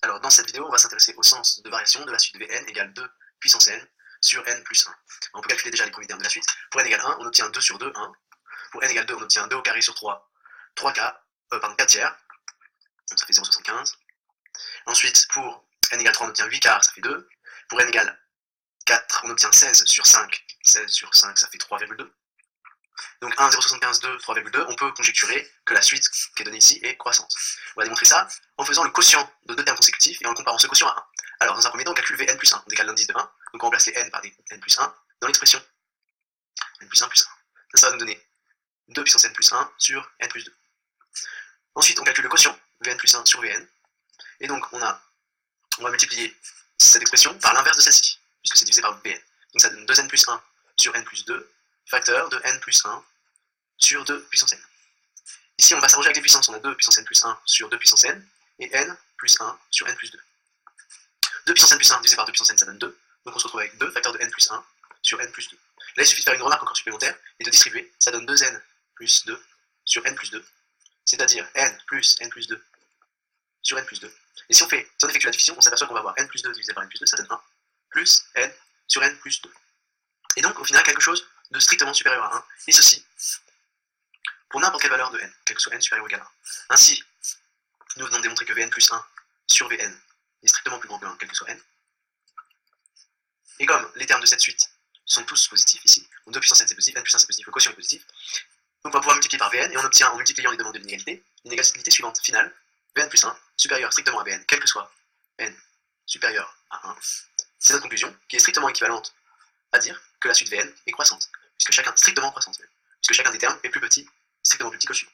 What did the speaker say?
Alors dans cette vidéo, on va s'intéresser au sens de variation de la suite Vn égale 2 puissance n sur n plus 1. On peut calculer déjà les premiers termes de la suite. Pour n égale 1, on obtient 2 sur 2, 1. Pour n égale 2, on obtient 2 au carré sur 3, 4 tiers. Donc ça fait 0,75. Ensuite, pour n égale 3, on obtient 8 quarts, ça fait 2. Pour n égale 4, on obtient 16 sur 5. 16 sur 5, ça fait 3,2. Donc 1, 0,75, 2, 3,2, on peut conjecturer que la suite qui est donnée ici est croissante. On va démontrer ça en faisant le quotient de deux termes consécutifs et en comparant ce quotient à 1. Alors, dans un premier temps, on calcule Vn plus 1. On décale l'indice de 1, donc on remplace les n par des n plus 1 dans l'expression n plus 1 plus 1. Ça va nous donner 2 puissance n plus 1 sur n plus 2. Ensuite, on calcule le quotient, Vn plus 1 sur Vn. Et donc, on va multiplier cette expression par l'inverse de celle-ci, puisque c'est divisé par Vn. Donc ça donne 2n plus 1 sur n plus 2, facteur de n plus 1 sur 2 puissance n. Ici, on va s'arranger avec les puissances. On a 2 puissance n plus 1 sur 2 puissance n, et n plus 1 sur n plus 2. 2 puissance n plus 1 divisé par 2 puissance n, ça donne 2. Donc on se retrouve avec 2 facteur de n plus 1 sur n plus 2. Là, il suffit de faire une remarque encore supplémentaire et de distribuer. Ça donne 2n plus 2 sur n plus 2, c'est-à-dire n plus n plus 2 sur n plus 2. Et si on effectue la division, on s'aperçoit qu'on va avoir n plus 2 divisé par n plus 2, ça donne 1 plus n sur n plus 2. Et donc, au final, quelque chose de strictement supérieur à 1. Et ceci, pour n'importe quelle valeur de n, quel que soit n supérieur ou égal à 1. Ainsi, nous venons de démontrer que Vn plus 1 sur Vn est strictement plus grand que 1, quel que soit n. Et comme les termes de cette suite sont tous positifs ici, donc 2 puissance n c'est positif, n plus 1 c'est positif, le quotient est positif, donc on va pouvoir multiplier par Vn, et on obtient, en multipliant les demandes de l'inégalité suivante, finale, Vn plus 1 supérieur strictement à Vn, quel que soit n supérieur à 1. C'est notre conclusion, qui est strictement équivalente à dire que la suite Vn est croissante, strictement croissante, puisque chacun des termes est plus petit, strictement plus petit que le suivant.